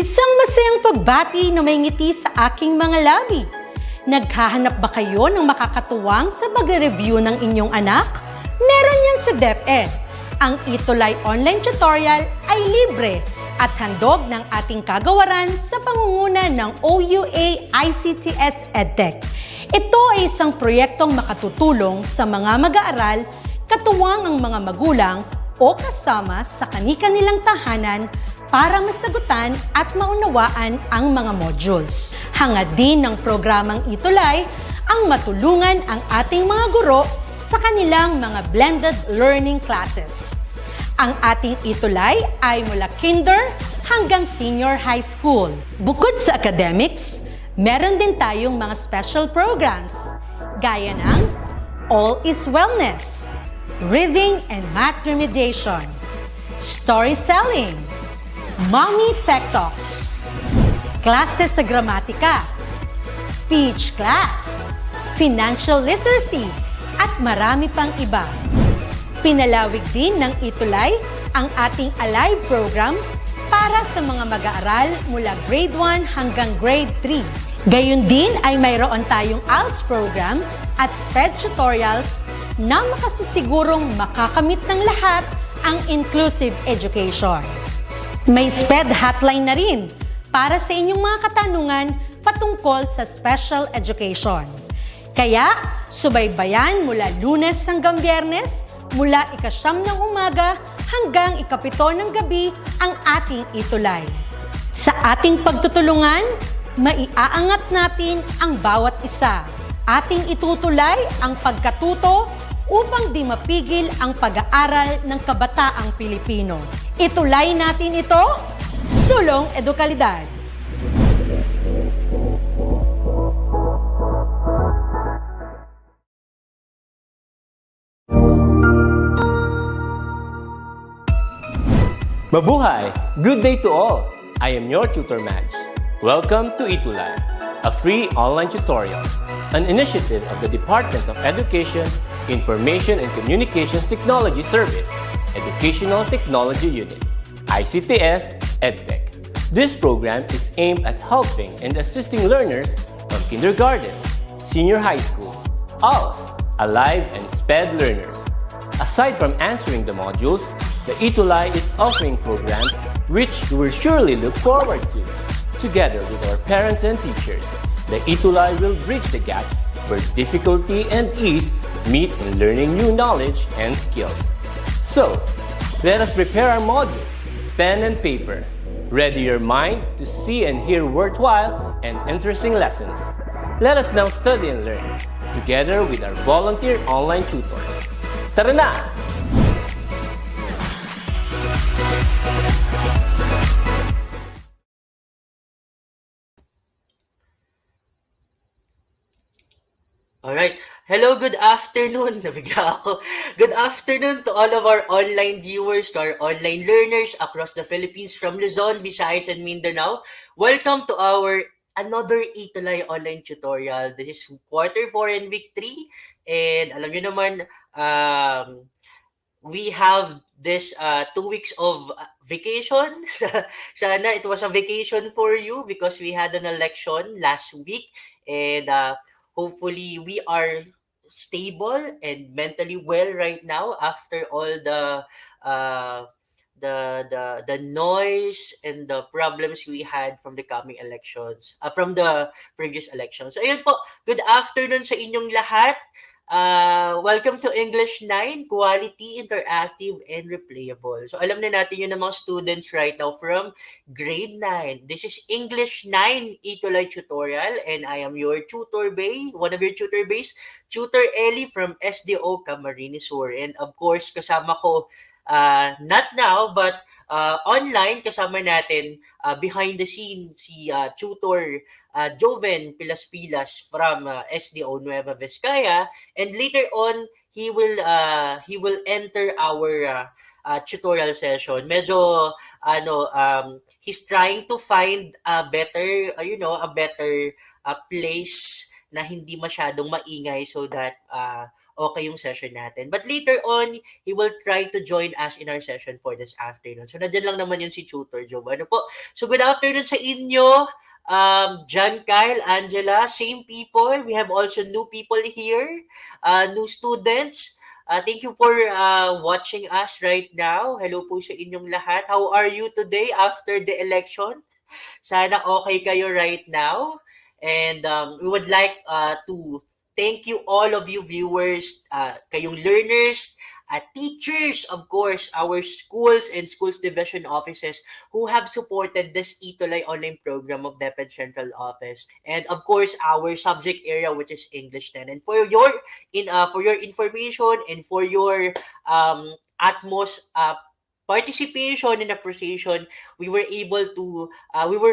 Isang masayang pagbati na may ngiti sa aking mga labi. Naghahanap ba kayo ng makakatuwang sa pagre-review ng inyong anak? Meron yan sa DepEd. Ang ETUlay online tutorial ay libre at handog ng ating kagawaran sa pangunguna ng OUA ICTS EdTech. Ito ay isang proyektong makatutulong sa mga mag-aaral, katuwang ang mga magulang o kasama sa kani-kanilang tahanan para masagutan at maunawaan ang mga modules. Hangad din ng programang ETUlay ang matulungan ang ating mga guro sa kanilang mga blended learning classes. Ang ating ETUlay ay mula kinder hanggang senior high school. Bukod sa academics, meron din tayong mga special programs gaya ng All is Wellness, Reading and Math Remediation, Storytelling, Mommy Tech Talks, Classes sa Gramatika, Speech Class, Financial Literacy, at marami pang iba. Pinalawig din ng ETUlay ang ating Alive program para sa mga mag-aaral mula grade 1 hanggang grade 3. Gayun din ay mayroon tayong ALS program at SPED tutorials na makasisigurong makakamit ng lahat ang inclusive education. May SPED hotline na rin para sa inyong mga katanungan patungkol sa special education. Kaya, subaybayan mula Lunes hanggang Biyernes, mula 9:00 ng umaga hanggang 7:00 ng gabi ang ating ETUlay. Sa ating pagtutulungan, maiaangat natin ang bawat isa. Ating itutulay ang pagkatuto upang di mapigil ang pag-aaral ng kabataang Pilipino. Itulay natin ito, sulong edukalidad. Mabuhay! Good day to all! I am your Tutor Madge. Welcome to ETUlay, a free online tutorial, an initiative of the Department of Education, Information and Communications Technology Service, Educational Technology Unit, ICTS EdTech. This program is aimed at helping and assisting learners from kindergarten, senior high school, ALS, Alive, and SPED learners. Aside from answering the modules, the ETUlay is offering programs which you will surely look forward to. Together with our parents and teachers, the ETUlay will bridge the gaps where difficulty and ease meet in learning new knowledge and skills. So, let us prepare our modules, pen and paper. Ready your mind to see and hear worthwhile and interesting lessons. Let us now study and learn, together with our volunteer online tutors. Tara na! Alright. Hello, good afternoon. Nabigla ako. Good afternoon to all of our online viewers, to our online learners across the Philippines from Luzon, Visayas, and Mindanao. Welcome to our another ETUlay online tutorial. This is quarter 4 and week 3. And alam nyo naman, we have this 2 weeks of vacation. Sana it was a vacation for you because we had an election last week. And hopefully, we are stable and mentally well right now after all the noise and the problems we had from the coming elections, from the previous elections. So, ayun po. Good afternoon sa inyong lahat. Welcome to English 9, Quality, Interactive, and Replayable. So, alam na natin yun ng mga students right now from grade 9. This is English 9 ETUlay tutorial, and I am your tutor bay, one of your tutor bays, Tutor Ellie from SDO Camarines Sur. And of course, kasama ko, not now, but online, kasama natin behind the scene si Tutor Joven Pilas-Pilas from SDO Nueva Vizcaya, and later on he will enter our tutorial session. Medyo he's trying to find a better place na hindi masyadong maingay so that okay yung session natin. But later on, he will try to join us in our session for this afternoon. So, nandiyan lang naman yun si Tutor Job. Ano po? So, good afternoon sa inyo. John, Kyle, Angela, same people. We have also new people here, new students. Thank you for watching us right now. Hello po sa inyong lahat. How are you today after the election? Sana okay kayo right now. And we would like to thank you all of you viewers, kayong learners, teachers, of course, our schools and schools division offices who have supported this ETUlay online program of DepEd Central Office. And of course, our subject area, which is English 10. And for your information and for your utmost participation and appreciation, we were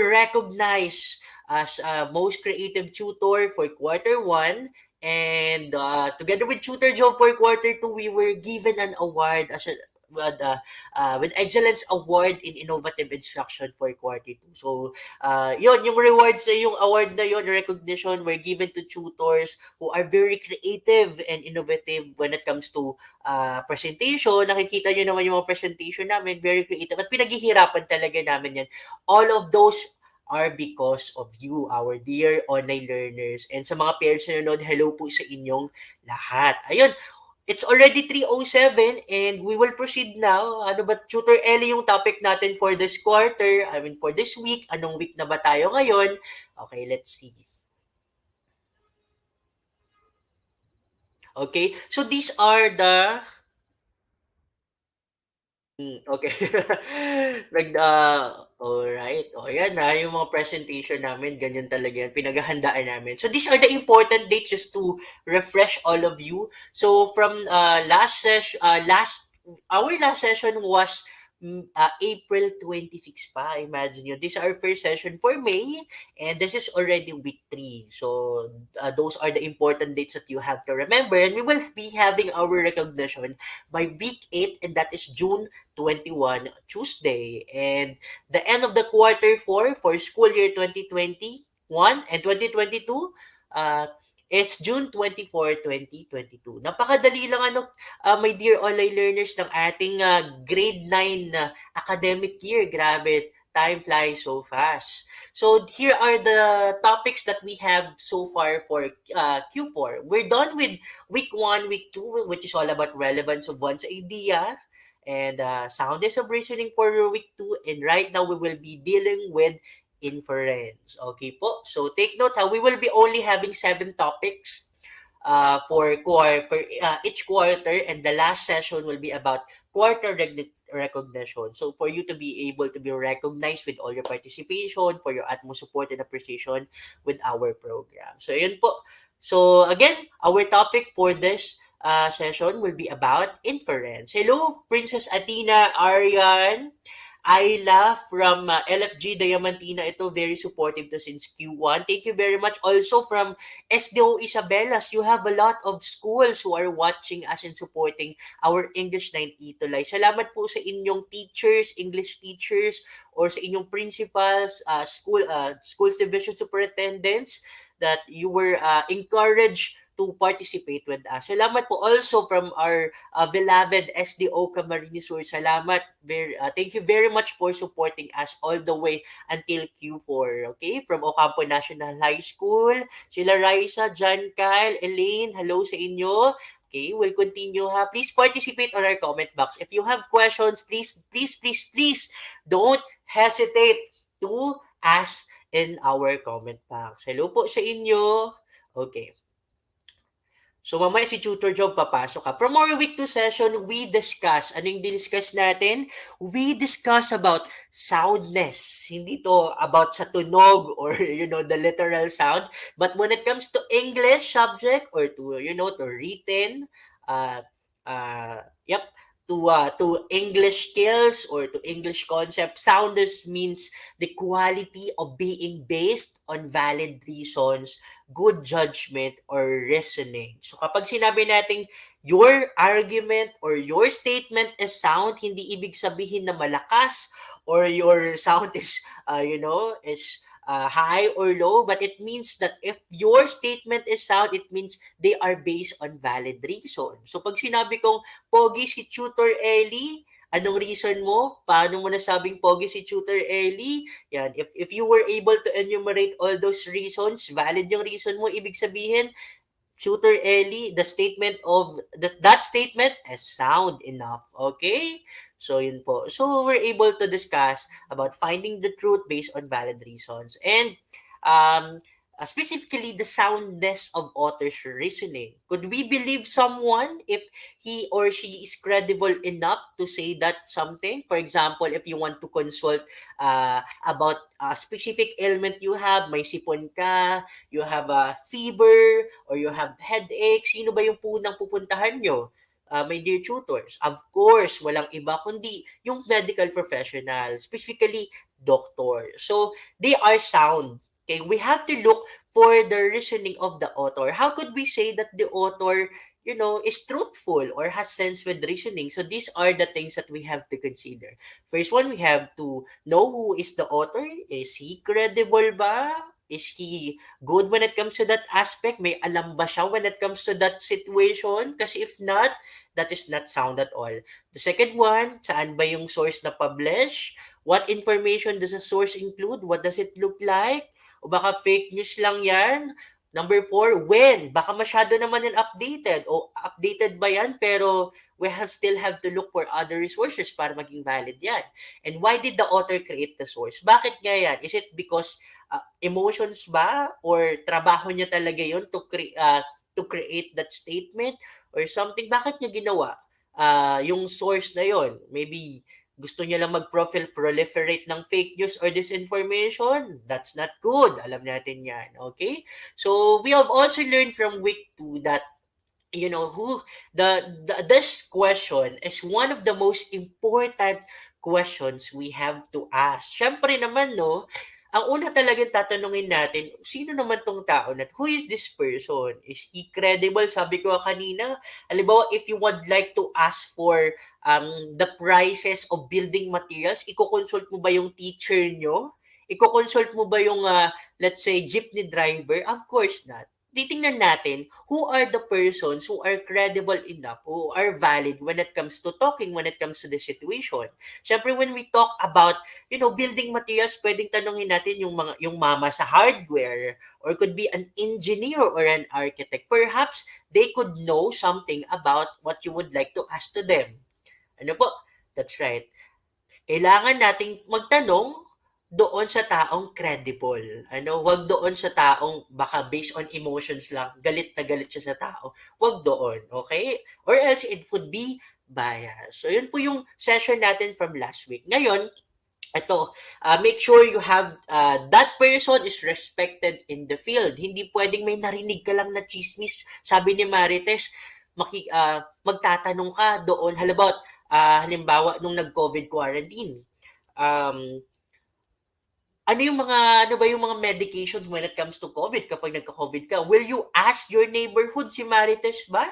recognized as most creative tutor for quarter one, and together with Tutor Job for quarter two, we were given an award as a with excellence award in innovative instruction for quarter two. So yun, yung rewards, yung award na yun, recognition were given to tutors who are very creative and innovative when it comes to presentation. Nakikita nyo naman yung mga presentation namin, very creative. At pinaghihirapan talaga namin yan. All of those are because of you, our dear online learners. And sa mga parents na nanonood, hello po sa inyong lahat. Ayun, it's already 3:07 and we will proceed now. Ano ba, Tutor Ellie, yung topic natin for this quarter, for this week, anong week na ba tayo ngayon? Okay, let's see. Okay, so these are the okay. Alright. O, yan na, yung mga presentation namin, ganyan talaga yan, pinaghahandaan namin. So, these are the important dates just to refresh all of you. So, from our last session was April 26 pa, imagine yun. This is our first session for May, and this is already week 3. So, those are the important dates that you have to remember. And we will be having our recognition by week 8, and that is June 21, Tuesday. And the end of the quarter 4 for school year 2021 and 2022, it's June 24, 2022. Napakadali lang my dear online learners, ng ating grade 9 academic year. Grabe, time flies so fast. So here are the topics that we have so far for Q4. We're done with week 1, week 2, which is all about relevance of one's idea, and soundness of reasoning for week 2. And right now, we will be dealing with inference. Okay po? So, take note we will be only having 7 topics for each quarter, and the last session will be about quarter recognition. So, for you to be able to be recognized with all your participation, for your utmost support and appreciation with our program. So, yun po. So, again, our topic for this session will be about inference. Hello, Princess Athena, Aryan, Ayla from LFG Diamantina. Ito, very supportive to since Q1. Thank you very much. Also from SDO Isabelas, you have a lot of schools who are watching us and supporting our English 9 ETUlay. Salamat po sa inyong teachers, English teachers, or sa inyong principals, schools division superintendents, that you were encouraged to participate with us. Salamat po also from our beloved SDO Camarines Sur. Salamat. Thank you very much for supporting us all the way until Q4. Okay? From Ocampo National High School, sila Raisa, John, Kyle, Elaine, hello sa inyo. Okay, we'll continue ha. Please participate on our comment box. If you have questions, please don't hesitate to ask in our comment box. Hello po sa inyo. Okay. So, mamaya si Tutor Job papasok ka. From our week 2 session, we discuss. Ano yung discuss natin? We discuss about soundness. Hindi to about sa tunog or, the literal sound. But when it comes to English subject or to, to written, to English skills or to English concept, soundness means the quality of being based on valid reasons, good judgment, or reasoning. So kapag sinabi nating your argument or your statement is sound, hindi ibig sabihin na malakas or your sound is, high or low, but it means that if your statement is sound, it means they are based on valid reason. So pag sinabi kong pogi si Tutor Ellie, anong reason mo? Paano mo nasabing pogi si Tutor Ellie? Yan, if you were able to enumerate all those reasons, valid yung reason mo, ibig sabihin, Tutor Ellie, the statement of that statement is sound enough. Okay? So yun po. So we're able to discuss about finding the truth based on valid reasons and um specifically the soundness of author's reasoning. Could we believe someone if he or she is credible enough to say that something? For example, if you want to consult about a specific ailment you have, may sipon ka, you have a fever, or you have headache, sino ba yung punang pupuntahan nyo? My dear tutors, of course, walang iba kundi yung medical professional, specifically doctor. So, they are sound. Okay, we have to look for the reasoning of the author. How could we say that the author, is truthful or has sense with reasoning? So these are the things that we have to consider. First one, we have to know who is the author. Is he credible ba? Is he good when it comes to that aspect? May alam ba siya when it comes to that situation? Kasi if not, that is not sound at all. The second one, saan ba yung source na publish? What information does the source include? What does it look like? O baka fake news lang yan? Number 4, when? Baka masyado naman yan updated. O updated ba yan? Pero we still have to look for other resources para maging valid yan. And why did the author create the source? Bakit nga yan? Is it because emotions ba? Or trabaho niya talaga yun to create that statement? Or something? Bakit niya ginawa yung source na yon? Maybe gusto niya lang proliferate ng fake news or disinformation. That's not good. Alam natin yan. Okay? So, we have also learned from week 2 that who this question is one of the most important questions we have to ask. Syempre naman, no, ang una talagang tatanungin natin, sino naman tong tao na, who is this person? Is he credible? Sabi ko kanina, halimbawa, if you would like to ask for the prices of building materials, i-consult mo ba yung teacher nyo? I-consult mo ba yung, let's say, jeepney driver? Of course not. Titingnan natin who are the persons who are credible enough, who are valid when it comes to talking, when it comes to the situation. Siyempre, when we talk about, building materials, pwedeng tanongin natin yung mama sa hardware, or could be an engineer or an architect. Perhaps they could know something about what you would like to ask to them. Ano po? That's right. Kailangan nating magtanong doon sa taong credible. Wag doon sa taong baka based on emotions lang, galit na galit siya sa tao. Wag doon, okay? Or else it would be bias. So yun po yung session natin from last week. Ngayon, ito, make sure you have that person is respected in the field. Hindi pwedeng may narinig ka lang na chismis. Sabi ni Marites, magtatanong ka doon. Halimbawa, nung nag-COVID quarantine, ano ba yung mga medications when it comes to COVID kapag nagka-COVID ka? Will you ask your neighborhood, si Marites ba?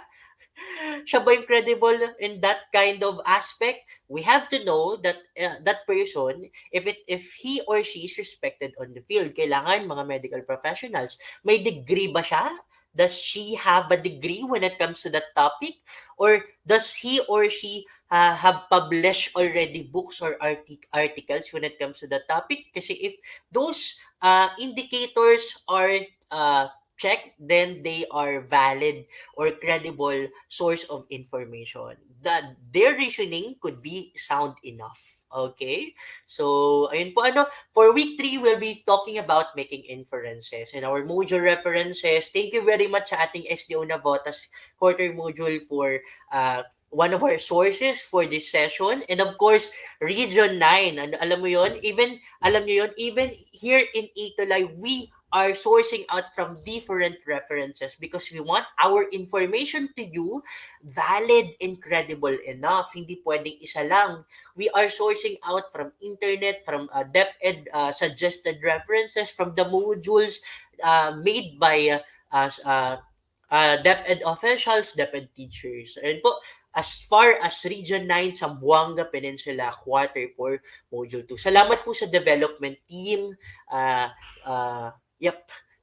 Siya ba yung credible in that kind of aspect? We have to know that that person, if he or she is respected on the field, kailangan mga medical professionals, may degree ba siya? Does she have a degree when it comes to that topic? Or does he or she have published already books or articles when it comes to that topic? Kasi if those indicators are checked, then they are valid or credible source of information. That their reasoning could be sound enough. Okay? So, ayun po for week 3, we'll be talking about making inferences and our module references. Thank you very much sa ating SDO Navotas quarter module for one of our sources for this session. And of course, Region 9. Alam mo yon? Even here in ETUlay, we are sourcing out from different references because we want our information to you valid and credible enough. Hindi pwedeng isa lang. We are sourcing out from internet, from DepEd suggested references, from the modules made by DepEd officials, DepEd teachers. And po, as far as Region 9, Zamboanga Peninsula, Quarter 4, Module 2. Salamat po sa development team. Yep.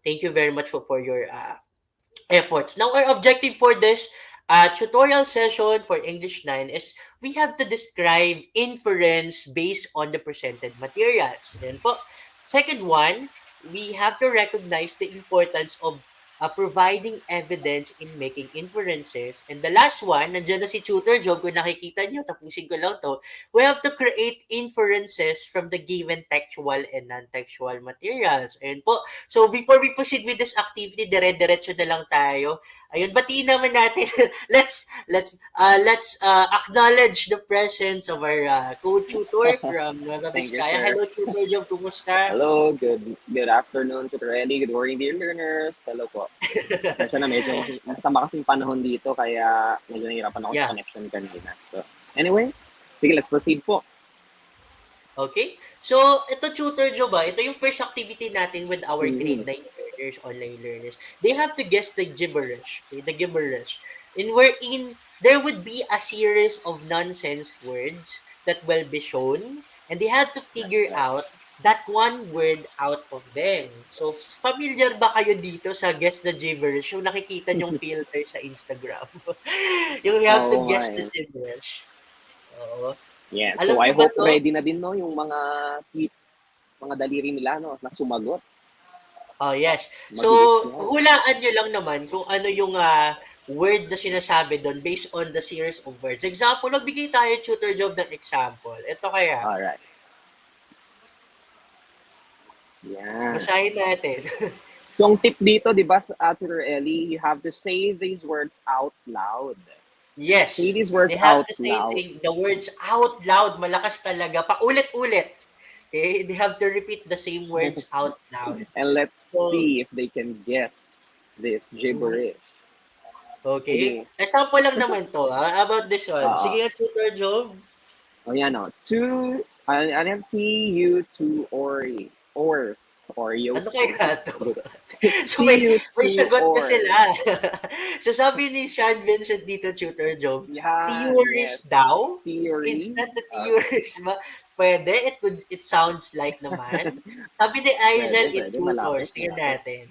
Thank you very much for your efforts. Now, our objective for this tutorial session for English 9 is we have to describe inference based on the presented materials. Then po, second one, we have to recognize the importance of providing evidence in making inferences. And the last one, nandiyan na si Tutor Job, kung nakikita nyo, tapusin ko lang to, we have to create inferences from the given textual and non-textual materials. Ayun po. So, before we proceed with this activity, dire-diretso na lang tayo. Ayun, batiin naman natin. let's acknowledge the presence of our co-tutor from Nueva Thank you, Vizcaya. sir. Hello, Tutor Job. Kumusta? Hello, good afternoon, Tutor Ellie. Good morning, dear learners. Hello po. Kasi na medyo masama kasing panahon dito, kaya medyo nahihirapan ako sa connection kanina. So, anyway, sige, let's proceed po. Okay? So, ito Tutor Job, ito yung first activity natin with our grade 9 learners, online learners. They have to guess the gibberish. Okay? The gibberish. Wherein there would be a series of nonsense words that will be shown, and they have to figure out that one word out of them. So, familiar ba kayo dito sa Guess the Gibberish? Yung nakikita nyong filter sa Instagram. Yung you have to guess the gibberish. Oo. Yeah, Alam so I niyo ba hope to? ready na din no yung mga daliri nila no na sumagot. Oh, yes. So, Mabilis yan. hulaan nyo lang naman kung ano yung word na sinasabi doon based on the series of words. Example, magbigay tayo Tutor Job ng example. Ito kaya. Alright. Yan. Basahin natin. So, ang tip dito, di ba, Tutor Ellie, you have to say these words out loud. Yes. Say these words They have out to say loud. the words out loud. Malakas talaga. Paulit-ulit. Okay? They have to repeat the same words out loud. And let's So, see if they can guess this gibberish. Okay? Example lang naman to. About this one. Sige nga, Tutor Job. O yan o. Ors. Oreo. Ano kaya to? So may sagot na sila. So sabi ni Sean Vincent dito, Tutor Job, theories daw? Theory. Is that the theories ba? Pwede, it sounds like naman. Sabi ni Aizel, it's Tutor. Tingnan natin.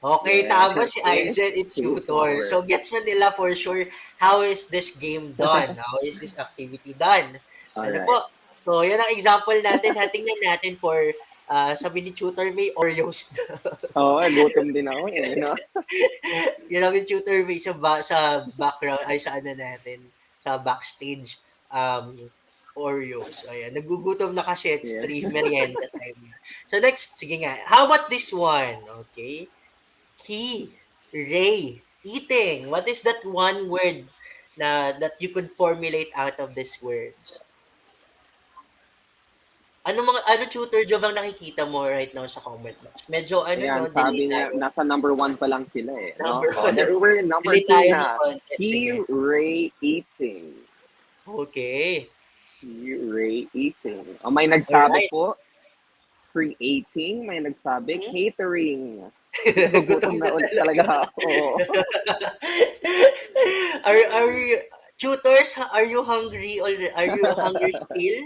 Okay, tama si Aizel, it's Tutor. So gets na nila for sure how is this game done? How is this activity done? Ano po? So yan ang example natin. Tingnan natin for sabi ni Tutor May, Oreos daw. Gutom din ako eh. No? Yan namin Tutor May sa background, ay sa ano natin, sa backstage, Oreos. Ayan, nagugutom na kasi, it's 3 merienda time. So next, sige nga, how about this one? Okay. Ray, eating. What is that one word that you could formulate out of these words? Ano Tutor Job ang nakikita mo right now sa comment box? Medyo Ayan, sabi niya, nasa number 1 pa lang sila eh. Number no? We're number 2 na. Ray eating. Okay. Ray eating. May nagsabi po, creating. May nagsabi, catering. Gutom na ulit talaga ako. Are you, tutors, are you hungry or are you hungry still?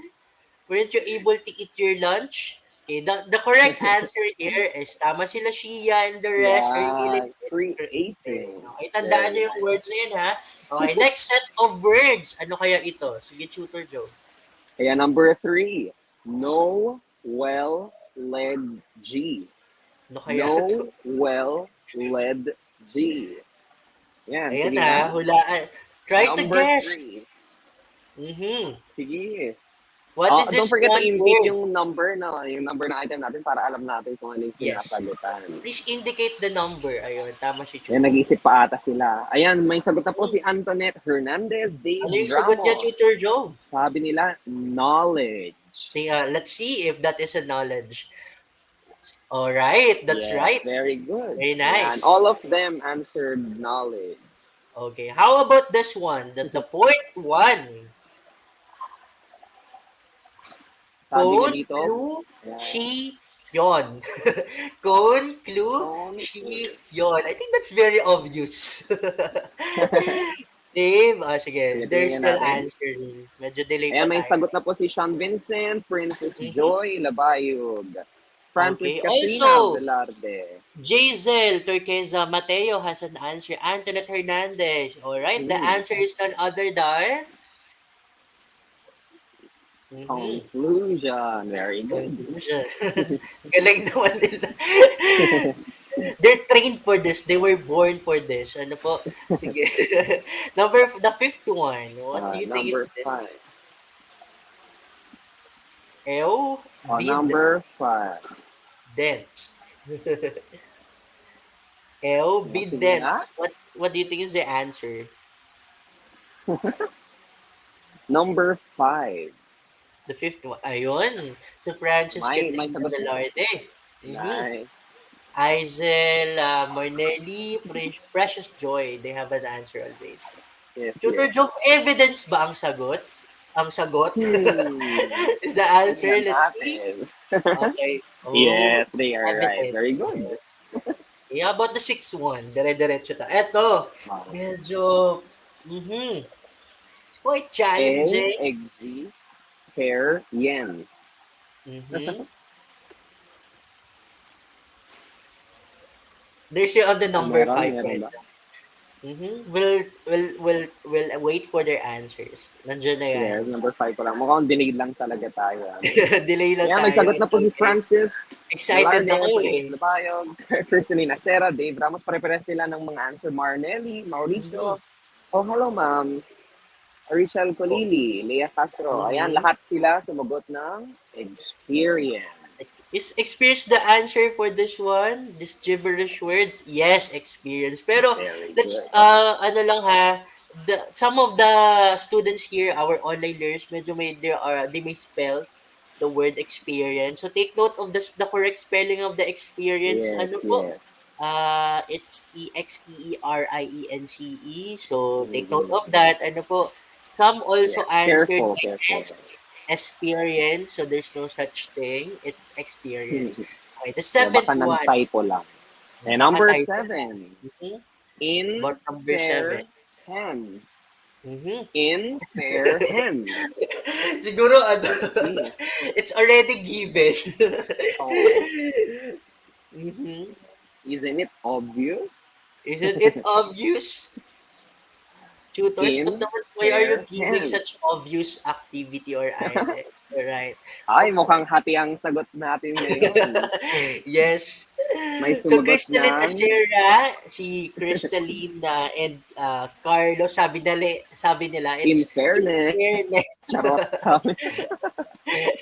Weren't you able to eat your lunch? Okay, the correct answer here is tama sila Shia and the rest are really creating. Okay, tandaan nyo yung words na yun ha. Okay, next set of words. Ano kaya ito? Sige, Tutor Joe. Kaya number 3. No, well, led, G. Ano kaya No, ito? well, led, G. Yan, ayan sige ha, hulaan. Try to guess. Number 3. Sige. What is this don't forget to one indicate word? yung number ng item natin para alam natin kung ano yung sinasagutan. Please indicate the number. Ayun, tama si Tutor. Ayan, nag-isip pa ata sila. Ayan, may sagot na po si Antoinette Hernandez de Ano yung sagot niya, Tutor Joe? Sabi nila, knowledge. Let's see if that is a knowledge. All right, that's right. Very good. Very nice. And all of them answered knowledge. Okay, how about this one? The fourth one. Kon, clue, she, yon. Kon, clue, she, yon. I think that's very obvious. Dave, sige. Sige, They're tingnan still natin. answering. Medyo delay pa Ayan, may tayo. sagot na po si Sean Vincent, Princess Mhm. Joy Labayog, Francis Okay. Katrina Also, Velarde. Jazel Turqueza Mateo has an answer. Antoinette Hernandez. All right. The Hmm. answer is none other than mhm. Conclusion. Very good. Conclusion. Galing naman nila. They're trained for this. They were born for this. Ano po? Sige. The fifth one. What do you think is Number this? 5. Bid Number 5. dents. Bid Sige nga. dents. What do you think is the answer? Number 5. The fifth one. Ayun. Si Francis May Catrina sagot na. Velarde. Mm-hmm. Nice. Isel, Marnelli, Precious Joy. They have an answer already. Yes, Tutor yes. Joke, evidence ba ang sagot? Ang sagot? Hmm. Is the answer? Tingnan Let's see. natin. Okay. Oh, Yes, they are right. evidence. Very good. Yes. Yeah, about the sixth one. Dire-diretso ta. Eto, medyo, it's quite A challenging. exists pair yens. Mm-hmm. They're still on the number Meron, 5 meron right ba? now. We'll wait for their answers. Nandiyan na yan. Yes, number 5 ko lang. Mukhang delayed lang talaga tayo. Delay lang Kaya may tayo. sagot na It's po si okay. Francis Excited Velarde, ako Princess eh. Labayog, Christelina Sera, Dave Ramos. Pare-pares sila ng mga answer. Marnelli, Mhm. Mauricio. Oh, hello ma'am. Rachel Colili, Lea Castro. Ayan, Mhm. lahat sila sumagot ng experience. Is experience the answer for this one? This gibberish words? Yes, experience. Pero Very let's good. ano lang ha, some of the students here, our online learners, medyo they may spell the word experience. So take note of the correct spelling of the experience. Yes, Ano po? yes. It's EXPERIENCE. So take note of Mhm. that. Ano po? Some also Yes, answered careful, like careful. experience. So there's no such thing. It's experience. Okay, the So, seventh baka one. nag-typo lang. And Baka number typo lang. 7, Mhm. in About number fair 7. hands. Mhm. In fair hands. Siguro ano, Let's see. it's already given. Oh, Mhm. isn't it obvious? Isn't it obvious? Tutors, but In naman, why are you fair giving such hands. obvious activity or item? Right. Ay, Okay. mukhang hati ang sagot natin ngayon. Yes. May So, sumagot Crystalline ng Acera, si Crystalline and Carlos, sabi nila, in it's in fairness. fairness. Charot.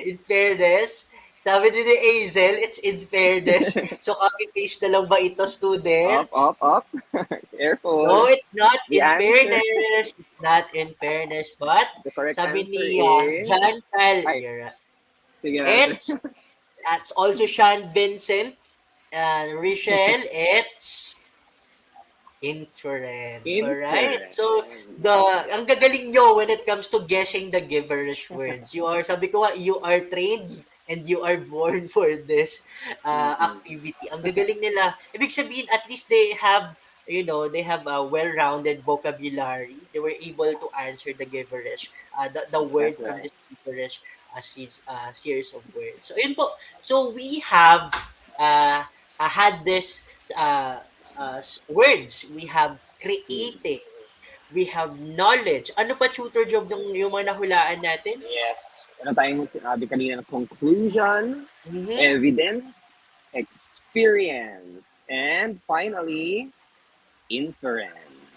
In fairness. Sabi din ni Hazel, it's in fairness. So, copy-paste na lang ba ito, Up, students? up, up. No, Careful. it's not The in answer, fairness. It's not in fairness. But, the correct sabi answer ni is, John Tal, ay, sige natin. it's also Sean Vincent and Richelle, it's inference. Alright? So, Inference. the ang gagaling nyo when it comes to guessing the giverish words. Sabi ko nga, you are trained and you are born for this Mm-mm. activity. Ang gagaling nila. Ibig sabihin, at least they have, they have a well-rounded vocabulary. They were able to answer the giverish, the word That's from right. this giverish series of words. So, yun po. So, we have had this words. We have Mm. creating. We have knowledge. Ano pa tutor job yung mga nahulaan natin? Yes. Ano tayong sinabi kanina ng conclusion, Mm-hmm. evidence, experience, and finally, inference.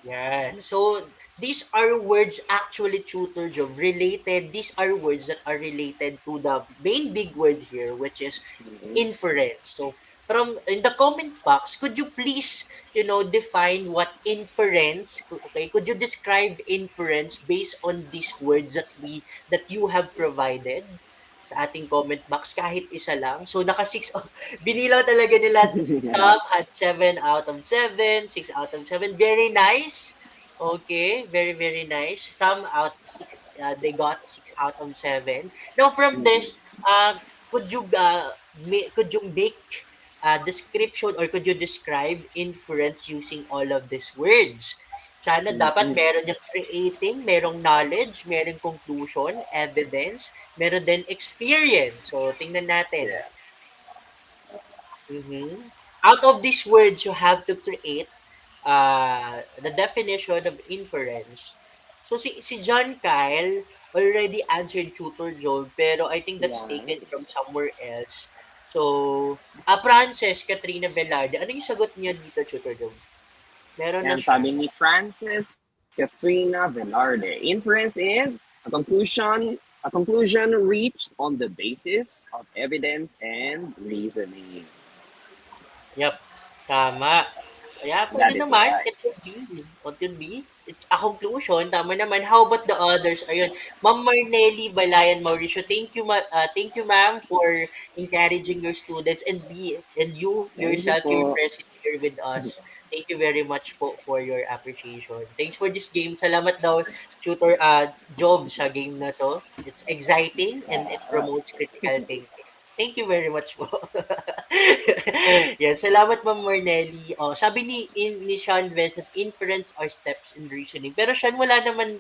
Yan. So, these are words actually tutor job related. These are words that are related to the main big word here, which is Mhm. inference. So, from in the comment box, could you please, define what inference? Okay, could you describe inference based on these words that you have provided sa ating comment box kahit isa lang. So naka 6 binilang talaga nila. Some had 7 out of 7, 6 out of 7. Very nice. Okay, very very nice. Some out 6 they got 6 out of 7. Now from Mhm. this, could you make a description or could you describe inference using all of these words? Sana dapat Mm-mm. meron yung creating, merong knowledge, merong conclusion, evidence, meron din experience. So, tingnan natin. Yeah. Mhm. Out of these words, you have to create the definition of inference. So si John Kyle already answered tutor Job, pero I think that's Yeah. taken from somewhere else. So, Frances Katrina Velarde, ano yung sagot niya dito, tutor Job? Meron na Yan siya. sabi ni Francis Katrina Velarde. Inference is a conclusion reached on the basis of evidence and reasoning. Yep, tama. Kaya pwede That is naman, right. it could be. What could be? It's a conclusion. Tama naman. How about the others? Ayun. Ma'am Marnelly Balayan Mauricio, thank you ma'am for encouraging your students and you Thank you yourself, you're po. present here with us. Thank you very much po for your appreciation. Thanks for this game. Salamat daw, tutor Job sa game na to. It's exciting and it promotes critical thinking. Thank you very much po. Yan, salamat Ma'am Marnelly. Oh, sabi ni Sean Vincent, inference are steps in reasoning. Pero Sean, wala naman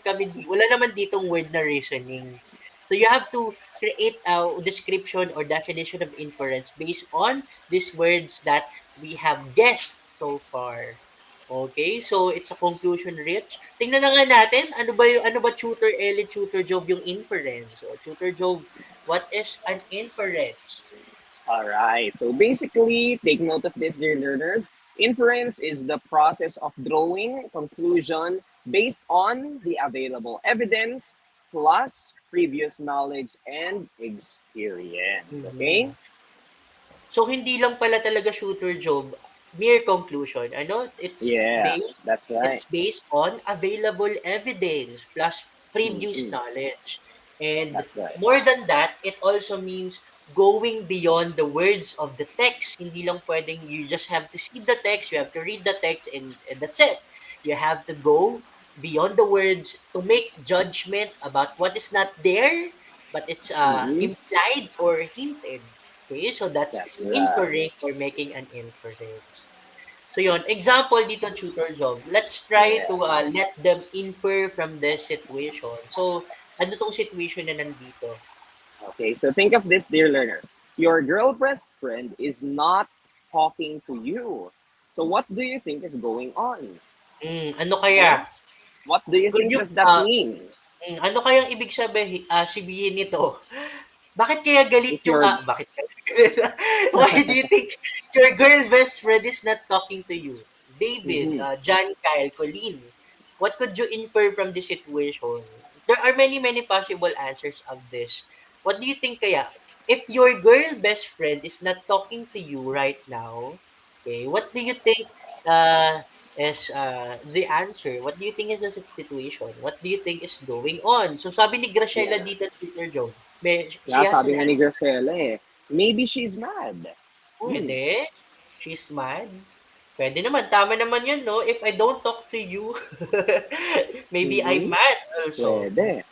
ditong word na reasoning. So you have to create a description or definition of inference based on these words that we have guessed so far. Okay, so it's a conclusion rich. Tingnan na nga natin, ano ba tutor Ellie, tutor Job yung inference? O tutor Job, what is an inference? All right. So basically, take note of this, dear learners. Inference is the process of drawing a conclusion based on the available evidence plus previous knowledge and experience. Okay? Mhm. So hindi lang pala talaga shooter job, mere conclusion. Ano? Yeah, that's right. It's based on available evidence plus previous Mm-mm. knowledge. And That's right. more than that, it also means going beyond the words of the text. Hindi lang pwedeng you just have to see the text, you have to read the text and that's it. You have to go beyond the words to make judgment about what is not there but it's Mm-hmm. implied or hinted. Okay, so that's That's right. inferring or making an inference. So yon, example dito tutor job. Let's try Yeah. to let them infer from this situation. So, ano tong situation na nandito? Okay, so think of this, dear learners. Your girl best friend is not talking to you. So what do you think is going on? Ano kaya? Yeah? What do you Could think you does that mean? ano kayang ibig sabihin nito? Bakit kaya galit If yung, you're bakit kaya galit? Why do you think your girl best friend is not talking to you? David, Mhm. John, Kyle, Colleen, what could you infer from this situation? There are many possible answers of this. What do you think kaya? If your girl best friend is not talking to you right now, okay, what do you think is the answer? What do you think is the situation? What do you think is going on? So sabi ni Graciela Yeah. dito, Twitter Job, she Yeah, has sabi an nga ni answer. Graciela maybe she's mad. Hmm. Pwede. She's mad. Pwede naman. Tama naman yun, no? If I don't talk to you, maybe I'm Mm-hmm. mad also. Pwede.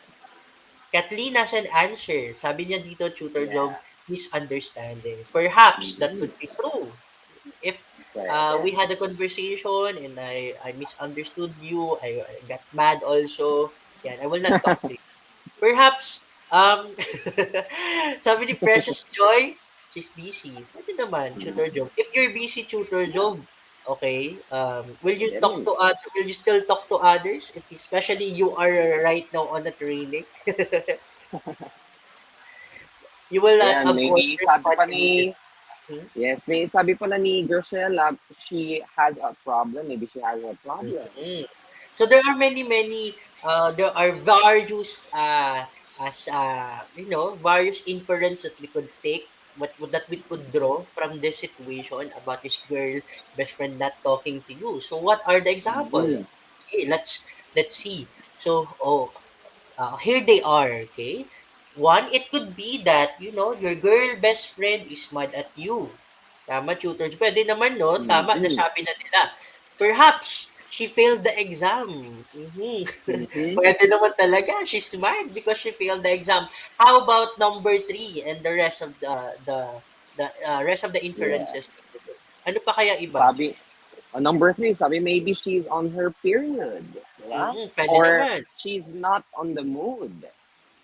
Kathleen has an answer. Sabi niya dito, tutor job, Yeah. misunderstanding. Perhaps that Mm-hmm. could be true. If Pwede. we had a conversation and I misunderstood you, I got mad also, yan, I will not talk to you. Perhaps, sabi ni Precious Joy, she's busy. Pwede naman, tutor Mm-hmm. job. If you're busy, tutor Yeah. job, okay, Pwede rin. will you still talk to others? If especially you are right now on a training, you will not Ayan, avoid maybe sabi respond pa ni immediately. Hmm? Yes, may sabi pala ni Graciela, she has a problem. Maybe she has a problem. Mhm. So there are there are various various inference that we could take that we could draw from this situation about this girl best friend not talking to you. So what are the example? Mm-hmm. Okay, let's see. So here they are, okay? One, it could be that, your girl best friend is mad at you. Tama, tutor. Pwede naman, no? Tama, Mm-hmm. nasabi na nila. Perhaps, she failed the exam. Mhm. Mm-hmm. Pwede naman talaga. She's mad because she failed the exam. How about number three and the rest of the rest of the Yeah. inferences? Ano pa kaya iba? Sabi, Number three, sabi maybe she's on her period. Diba? Pwede Or naman. she's not on the mood.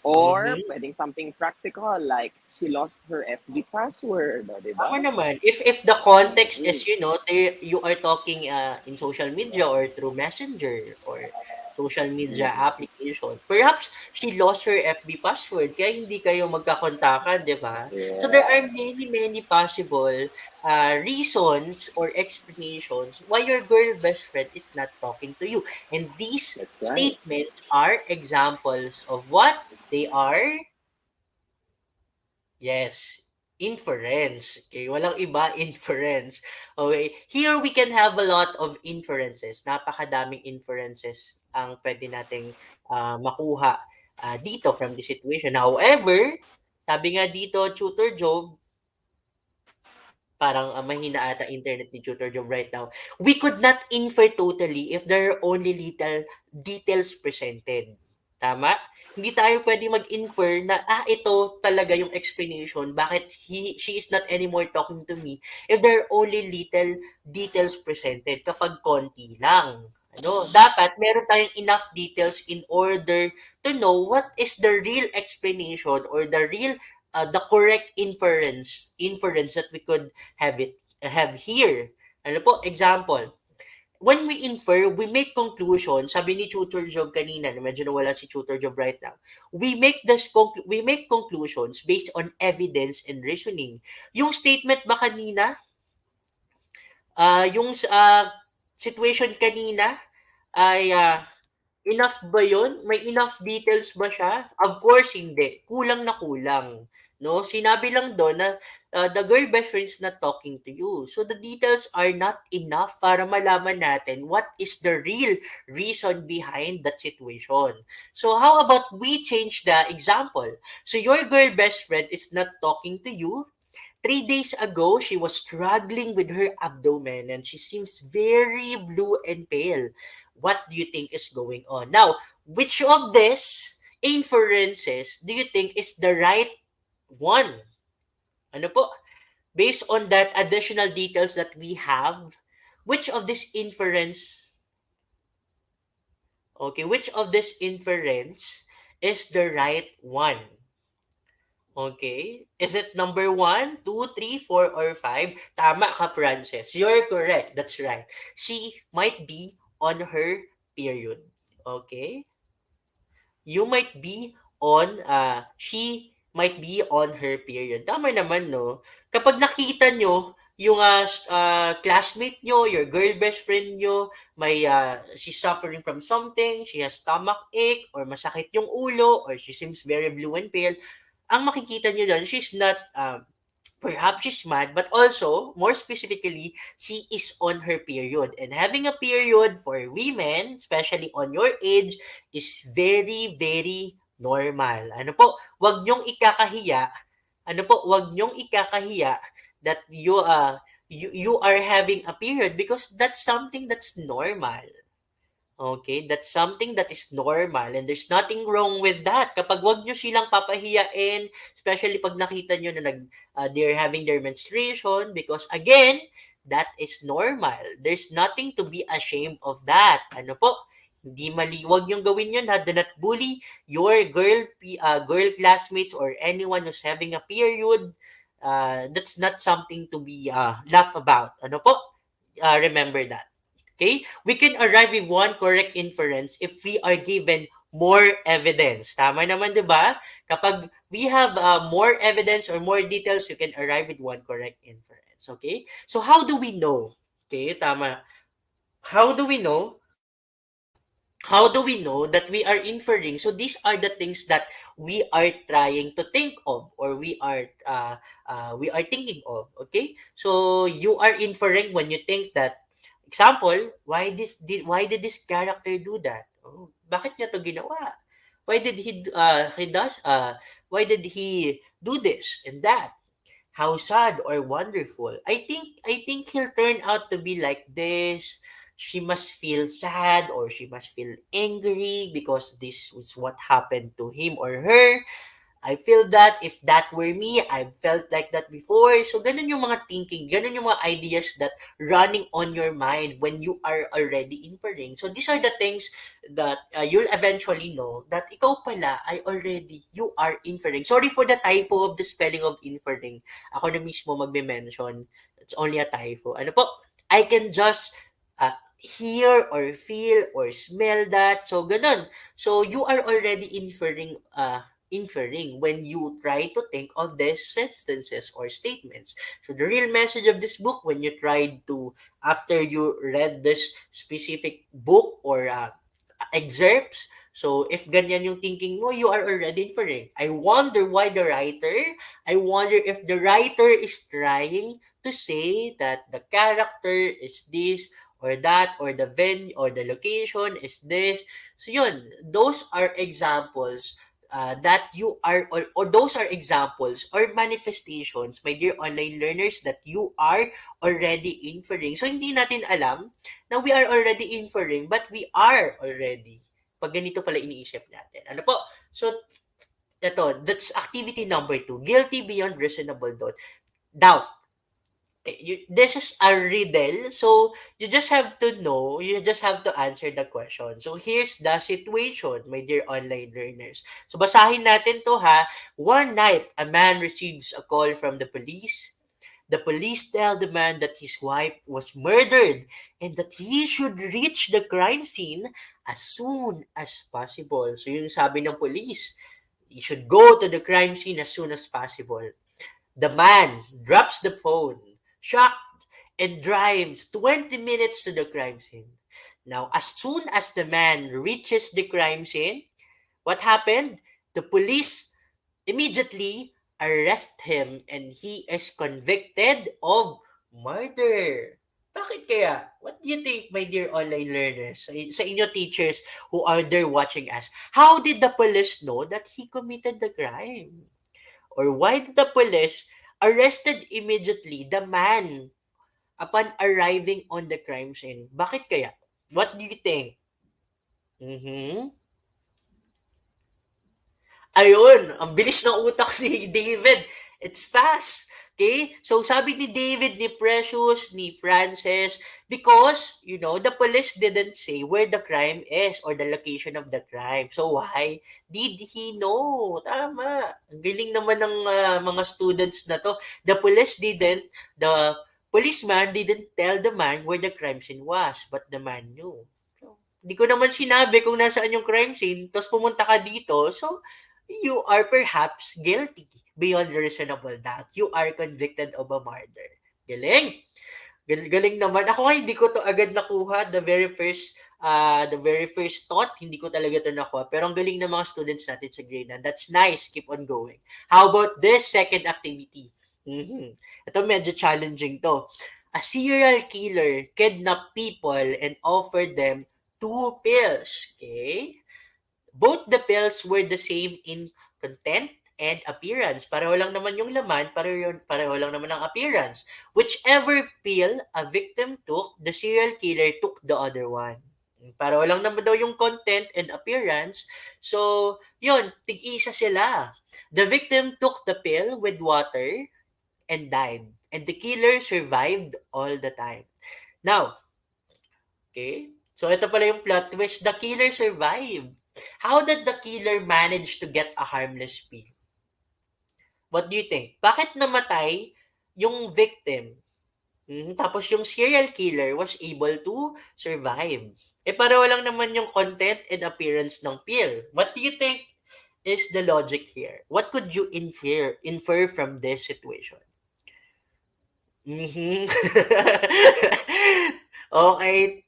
Or Mhm. pwedeng something practical like she lost her FB password. O, Tama diba? naman. If the context is, Mm-mm. you are talking in social media or through Messenger or social media Mm-mm. application, perhaps she lost her FB password kaya hindi kayo magkakontakan, di ba? So there are Yeah, many, many possible reasons or explanations why your girl best friend is not talking to you. And these that's right. statements are examples of what? They are. Yes, inference. Okay, walang iba, inference. Okay, here we can have a lot of inferences. Napakadaming inferences ang pwede nating makuha dito from the situation. However, sabi nga dito, Tutor Job, parang mahina ata internet ni Tutor Job right now. We could not infer totally if there are only little details presented. Tama? Hindi tayo pwede mag-infer na, ito talaga yung explanation bakit she is not anymore talking to me if there are only little details presented kapag konti lang. Ano, dapat meron tayong enough details in order to know what is the real explanation or the correct inference that we could have here. Ano po, example, when we infer, we make conclusion. Sabi ni Tutor Job kanina, na medyo nawala si Tutor Job right now. We make conclusions based on evidence and reasoning. Yung statement ba kanina, yung situation kanina ay enough ba yun? May enough details ba siya? Of course, hindi. Kulang na kulang. No? Sinabi lang doon na the girl best friend is not talking to you. So the details are not enough para malaman natin what is the real reason behind that situation. So how about we change the example? So your girl best friend is not talking to you. 3 days ago, she was struggling with her abdomen and she seems very blue and pale. What do you think is going on? Now, which of these inferences do you think is the right one? Ano po? Based on that additional details that we have, which of this inference, okay, which of this inference is the right one? Okay. Is it number 1, 2, 3, 4, or 5? Tama ka, Frances. You're correct. That's right. She might be on her period. Okay? You might be she might be on her period. Tama naman, no? Kapag nakita nyo, yung classmate nyo, your girl best friend nyo, she's suffering from something, she has stomach ache, or masakit yung ulo, or she seems very blue and pale, ang makikita nyo doon, she's not, perhaps she's mad, but also, more specifically, she is on her period. And having a period for women, especially on your age, is very, very normal. Ano po, wag nyong ikakahiya, wag nyong ikakahiya that you are having a period because that's something that's normal. Okay, that's something that is normal and there's nothing wrong with that. Kapag wag nyo silang papahiyain, especially pag nakita nyo na they're having their menstruation because again, that is normal. There's nothing to be ashamed of that. Ano po? Hindi mali, wag nyong gawin yun ha. Do not bully your girl classmates or anyone who's having a period. That's not something to be laugh about. Ano po? Remember that. Okay? We can arrive with one correct inference if we are given more evidence. Tama naman, di ba? Kapag we have more evidence or more details, you can arrive with one correct inference. Okay? So, how do we know? Okay, tama. How do we know? How do we know that we are inferring? So, these are the things that we are trying to think of or we are thinking of. Okay? So, you are inferring when you think that example, why did this character do that? Oh, bakit niya to ginawa? Why did why did he do this and that? How sad or wonderful. I think he'll turn out to be like this. She must feel sad or she must feel angry because this was what happened to him or her. I feel that if that were me, I've felt like that before. So, ganun yung mga thinking, ganun yung mga ideas that running on your mind when you are already inferring. So, these are the things that you'll eventually know that ikaw pala ay already, you are inferring. Sorry for the typo of the spelling of inferring. Ako na mismo magme-mention. It's only a typo. Ano po? I can just hear or feel or smell that. So, ganun. So, you are already inferring when you try to think of these sentences or statements. So the real message of this book, when you tried to, after you read this specific book or excerpts, so if ganyan yung thinking mo, you are already inferring. I wonder I wonder if the writer is trying to say that the character is this or that, or the venue or the location is this. So yun, those are examples that you are, or those are examples or manifestations, my dear online learners, that you are already inferring. So hindi natin alam na we are already inferring, but we are already. Pag ganito pala iniisip natin. Ano po? So, that's activity number 2. Guilty beyond reasonable doubt. This is a riddle, so you just have to know, you just have to answer the question. So here's the situation, my dear online learners. So basahin natin to ha. One night, a man receives a call from the police. The police tell the man that his wife was murdered and that he should reach the crime scene as soon as possible. So yung sabi ng police, he should go to the crime scene as soon as possible. The man drops the phone, shocked, and drives 20 minutes to the crime scene. Now, as soon as the man reaches the crime scene, what happened? The police immediately arrest him and he is convicted of murder. Bakit kaya? What do you think, my dear online learners, sa inyo teachers who are there watching us? How did the police know that he committed the crime? Or why did the police arrested immediately the man upon arriving on the crime scene? Bakit kaya? What do you think? Mhm. Ayun, ang bilis ng utak ni David. It's fast. Okay? So, sabi ni David, ni Precious, ni Frances, because, the police didn't say where the crime is or the location of the crime. So, why did he know? Tama. Ang galing naman ng mga students na to. The policeman didn't tell the man where the crime scene was, but the man knew. So, di ko naman sinabi kung nasaan yung crime scene, tapos pumunta ka dito. So, you are perhaps guilty beyond reasonable doubt. You are convicted of a murder. Galing. Galing naman. Ako nga hindi ko to agad nakuha. The very first thought, hindi ko talaga to nakuha. Pero ang galing ng mga students natin sa grade 9. That's nice. Keep on going. How about this second activity? Ito medyo challenging to. A serial killer kidnapped people and offered them 2 pills. Okay? Both the pills were the same in content and appearance. Pareho lang naman yung laman, pareho lang naman ang appearance. Whichever pill a victim took, the serial killer took the other one. Pareho lang naman daw yung content and appearance. So, yun, tig-isa sila. The victim took the pill with water and died. And the killer survived all the time. Now, okay? So, ito pala yung plot twist. The killer survived. How did the killer manage to get a harmless pill? What do you think? Bakit namatay yung victim? Tapos yung serial killer was able to survive. Pareho lang naman yung content and appearance ng pill. What do you think is the logic here? What could you infer from this situation? Okay.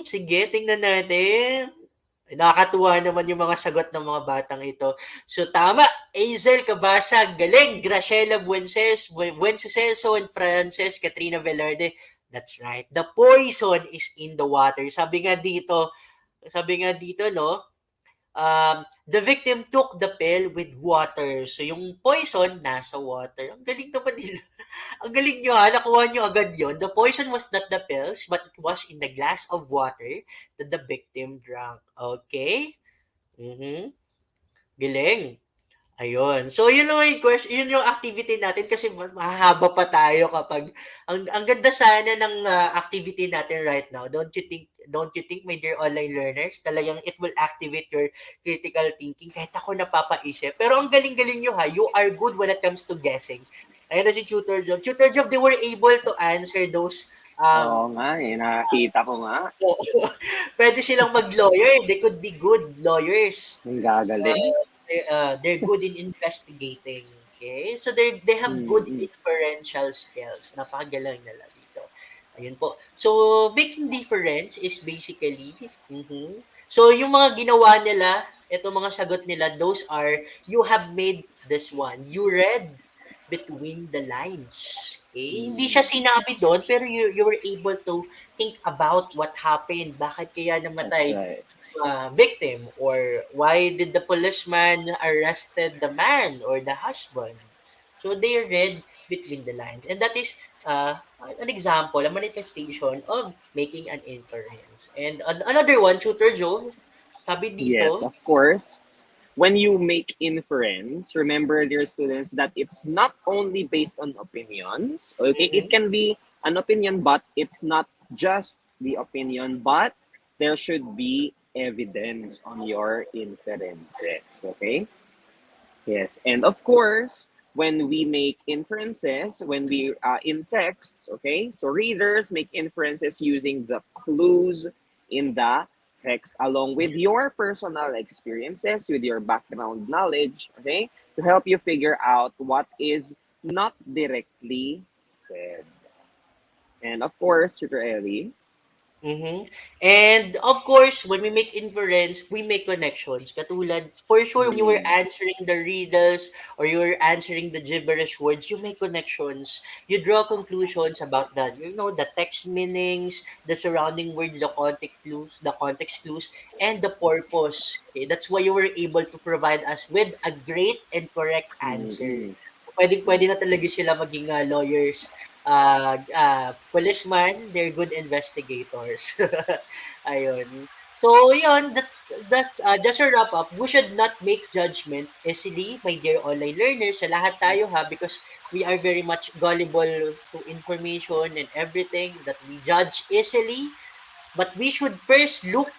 Sige, tingnan natin. Nakakatuwa naman yung mga sagot ng mga batang ito. So, tama. Azel Cabasag, galing. Graciela Buenceseso and Frances Katrina Velarde. That's right. The poison is in the water. Sabi nga dito, no? The victim took the pill with water. So, yung poison, nasa water. Ang galing naman nila. Ang galing nyo ha, nakuha nyo agad yon. The poison was not the pills, but it was in the glass of water that the victim drank. Okay? Galing. Ayun. So, yun lang yung question, yun yung activity natin kasi mahahaba pa tayo kapag ang ganda sana ng activity natin right now. Don't you think, my dear online learners, talagang it will activate your critical thinking kahit ako napapaisip. Pero ang galing-galing nyo ha, you are good when it comes to guessing. Ayun na si Tutor Job. Tutor Job, they were able to answer those Oo nga eh, nakita ko nga. pwede silang mag-lawyer. They could be good lawyers. Ang gagaling. They're good in investigating. Okay? So they have good Mm-mm. inferential skills. Napakagaling nila dito. Ayun po. So making difference is basically So yung mga ginawa nila, ito mga sagot nila, those are you have made this one. You read between the lines. Okay? Hindi siya sinabi doon pero you were able to think about what happened. Bakit kaya That's namatay right. victim, or why did the policeman arrested the man or the husband. So they read between the lines, and that is an example, a manifestation of making an inference. And another one, Tutor Joe, sabi Yes, dito, of course. When you make inference, remember, dear students, that it's not only based on opinions. Okay, it mhm, can be an opinion, but it's not just the opinion, but there should be evidence on your inferences. Okay. Yes, and of course, when we make inferences, when we in texts, okay, so readers make inferences using the clues in the text along with yes. your personal experiences, with your background knowledge, okay, to help you figure out what is not directly said. And of course, Tutor Ellie. Mhm. And of course, when we make inference, we make connections. Katulad, for sure, when you were Mm, answering the riddles or you were answering the gibberish words, you make connections. You draw conclusions about that. You know, the text meanings, the surrounding words, the context clues, and the purpose. Okay, that's why you were able to provide us with a great and correct mm, answer. mm. So, pwedeng-pwede na talaga sila maging lawyers, policeman, they're good investigators. Ayun. So, yun, that's just a wrap up. We should not make judgment easily, my dear online learners, sa lahat tayo ha, because we are very much gullible to information and everything that we judge easily. But we should first look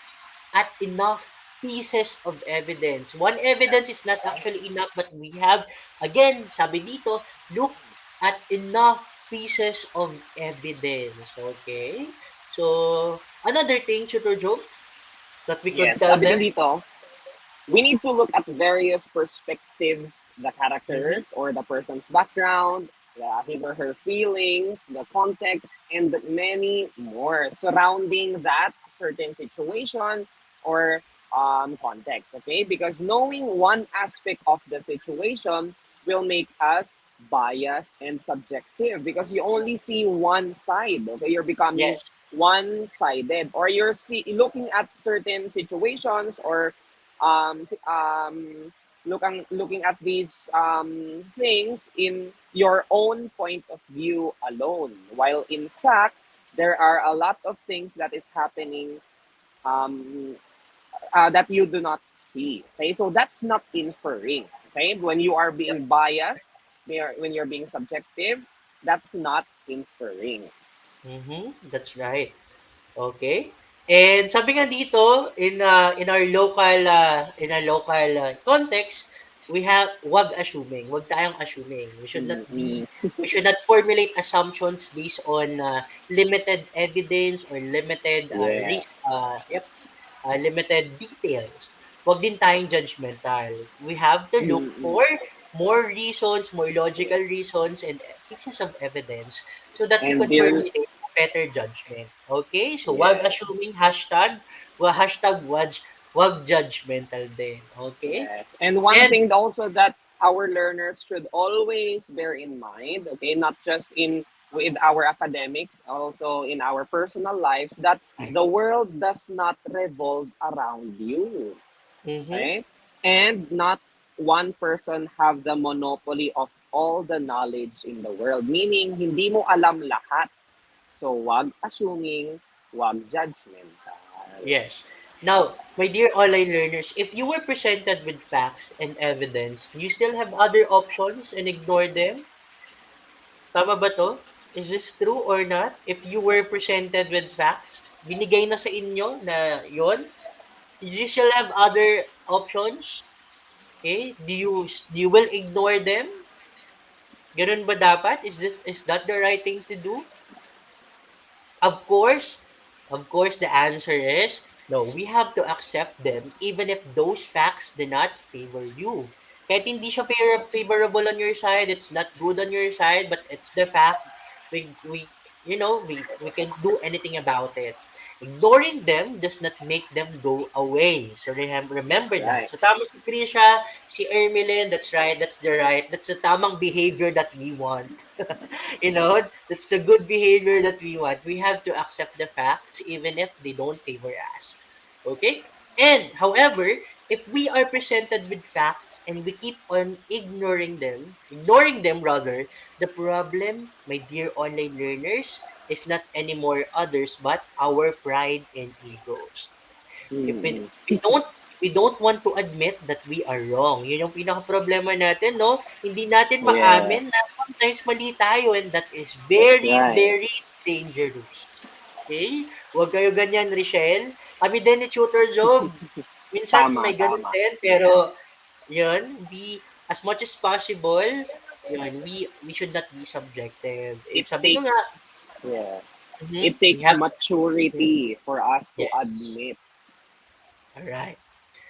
at enough pieces of evidence. One evidence is not actually enough, but we have, again, sabi dito, look at enough pieces of evidence. Okay? So, another thing, Tutor Joe, that we could Yes, tell sabi ko them. dito, we need to look at various perspectives, the Mm-hmm. characters or the person's background, his or her feelings, the context, and many more surrounding that certain situation or context. Okay, because knowing one aspect of the situation will make us biased and subjective because you only see one side. Okay, you're becoming Yes. one-sided, or looking at certain situations or looking at these things in your own point of view alone, while in fact there are a lot of things that is happening um, that you do not see. Okay, so that's not inferring. Okay, when you are Yep. being biased, when you're being subjective, that's not inferring. Mm-hmm. That's right. Okay. And sabi nga dito in our local context, we have wag assuming. Wag tayong assuming. Mm-mm. We should not formulate assumptions based on limited evidence or limited Yeah. limited details. Huwag din tayong judgmental. We have to look Mm-mm. for more reasons, more logical reasons, and pieces of evidence so that we And could there, formulate a better judgment. Okay? So, wag yeah. assuming hashtag wag judgmental din. Okay? Yes. And one And, thing also that our learners should always bear in mind, okay, not just in with our academics, also in our personal lives, that the world does not revolve around you. mhm, Okay? And not one person have the monopoly of all the knowledge in the world. Meaning, hindi mo alam lahat. So, wag assuming, wag judgmental. yes. Now, my dear online learners, if you were presented with facts and evidence, do you still have other options and ignore them? Tama ba to? Is this true or not? If you were presented with facts, binigay na sa inyo na yon, you still have other options? Okay? Do you will ignore them? Ganun ba dapat? Is that the right thing to do? Of course, of course, the answer is no. We have to accept them even if those facts do not favor you. Kahit hindi siya favorable on your side, it's not good on your side, but it's the fact. We can do anything about it. Ignoring them does not make them go away. So remember that. Right. So tama si Krisha, si Ermeline, that's right, that's the tamang behavior that we want. That's the good behavior that we want. We have to accept the facts even if they don't favor us. Okay? And however, if we are presented with facts and we keep on ignoring them rather, the problem, my dear online learners, is not anymore others but our pride and egos. If we, Mm-hmm. we don't want to admit that we are wrong. Yun yung pinaka-problema natin, no? Hindi natin Yeah, maamin na sometimes mali tayo and that is that's very, right. very dangerous. Okay? Huwag kayo ganyan, Richelle. Kami din ni Tutor Job. Minsan Tama, may ganun tama. din, pero yun, as much as possible, yun, we should not be subjective. It Sabi ko nga, takes, yeah, it we takes have, mhm, maturity for us to yes. admit. Alright.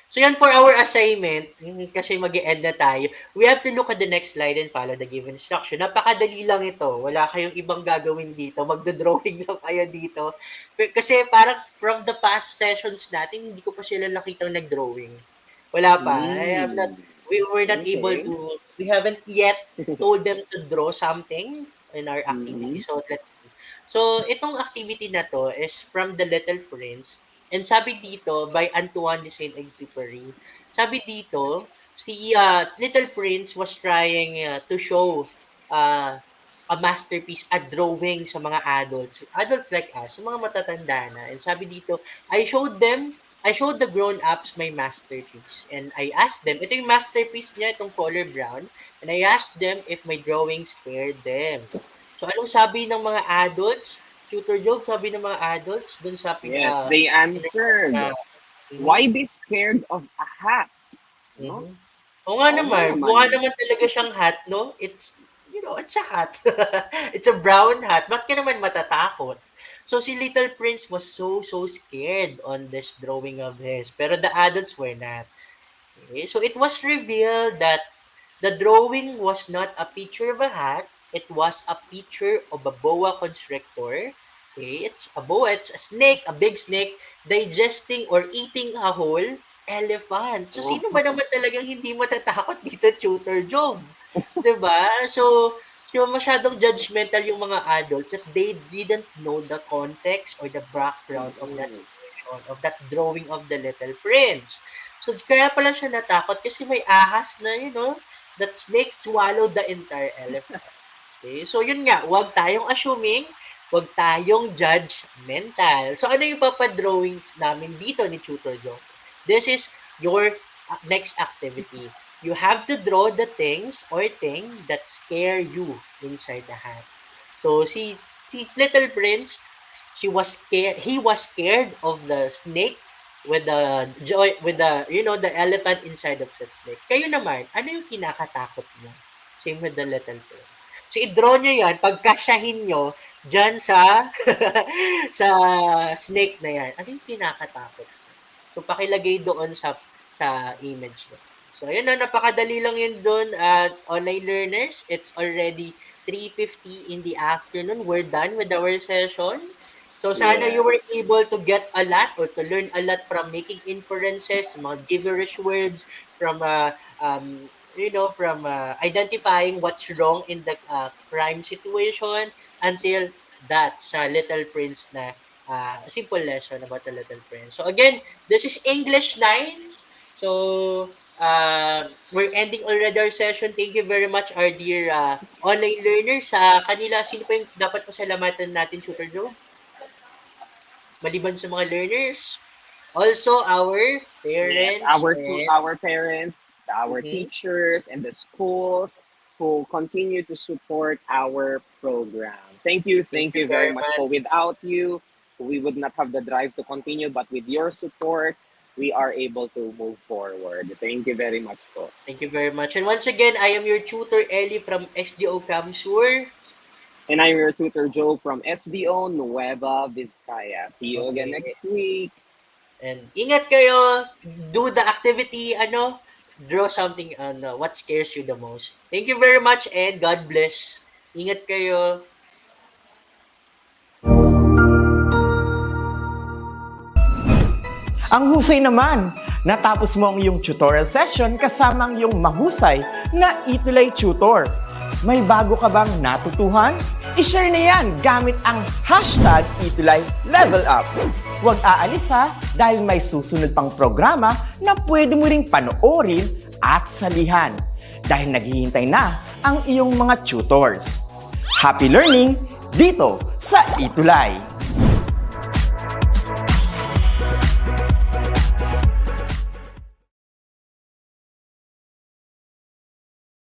So yan for our assignment, kasi mag-e-end na tayo, we have to look at the next slide and follow the given instruction. Napakadali lang ito. Wala kayong ibang gagawin dito. Magdo-drawing lang kayo dito. Kasi parang from the past sessions natin, hindi ko pa sila nakitang nag-drawing. Wala pa. Mm, We were not able okay. to, we haven't yet told them to draw something in our activity. Mm-hmm. So let's see. So itong activity na to is from The Little Prince. And sabi dito, by Antoine de Saint-Exupéry, sabi dito, si Little Prince was trying to show uh, a masterpiece, a drawing sa mga adults like us, sa mga matatanda na. And sabi dito, I showed the grown-ups my masterpiece. And I asked them, ito yung masterpiece niya, itong color brown, and I asked them if my drawing scared them. So anong sabi ng mga adults? Tutor Job, sabi ng mga adults dun sa Yes, they na, answered. mhm, Why be scared of a hat? No? mhm. Oo nga Oo nga naman, naman. mukha naman talaga siyang hat, no? It's a hat. It's a brown hat. Ba't ka naman matatakot? So si Little Prince was so scared on this drawing of his. Pero the adults were not. Okay? So it was revealed that the drawing was not a picture of a hat, it was a picture of a boa constrictor. Okay, it's a boa, it's a snake, a big snake, digesting or eating a whole elephant. So, Oh, sino ba naman talagang hindi matatakot dito, Tutor Job? 'Di ba? So masyadong judgmental yung mga adults that they didn't know the context or the background of that mm, situation, of that drawing of the Little Prince. So, kaya pala siya natakot kasi may ahas na, that snake swallowed the entire elephant. Okay? So, yun nga, huwag tayong assuming, huwag tayong judgmental. So, ano yung papadrawing namin dito ni Tutor Joe? This is your next activity. You have to draw the things or thing that scare you inside the hat. So, si Little Prince, he was scared of the snake with the elephant inside of the snake. Kayo naman, ano yung kinakatakot niyo? Same with the Little Prince. So i-draw niyo yan, pagkasyahin niyo diyan sa sa snake na yan. Ano yung kinakatakot niyo? So pakilagay doon sa image niyo. So ayun na, napakadali lang yun doon at online learners. It's already 3:50 in the afternoon. We're done with our session. So sana you yeah. were able to get a lot or to learn a lot from making inferences, mga gibberish words, from identifying what's wrong in the crime situation until that sa Little Prince na simple lesson about the Little Prince. So again, this is English 9. So we're ending already our session. Thank you very much our dear online learners. Sa kanila, sino pa yung dapat pasalamatan natin, Tutor Joe? Maliban sa mga learners? Also, our Yes, parents our parents, our Mhm. teachers, and the schools who continue to support our program. Thank Thank you you very very much much. po. Without you, we would not have the drive to continue, but with your support, we are able to move forward. Thank you very much po. Thank you very much. And once again, I am your tutor, Ellie from SDO Camsur. And I'm your tutor, Joe, from SDO Nueva Vizcaya. See you again Okay. next week. And ingat kayo. Do the activity, draw something, what scares you the most. Thank you very much and God bless. Ingat kayo. Ang husay naman! Natapos mo ang iyong tutorial session kasama ang iyong mahusay na ETUlay tutor. May bago ka bang natutuhan? I-share na yan gamit ang hashtag #ETUlayLevelUp. Huwag aalis ha dahil may susunod pang programa na pwede mo ring panoorin at salihan dahil naghihintay na ang iyong mga tutors. Happy learning dito sa ETUlay!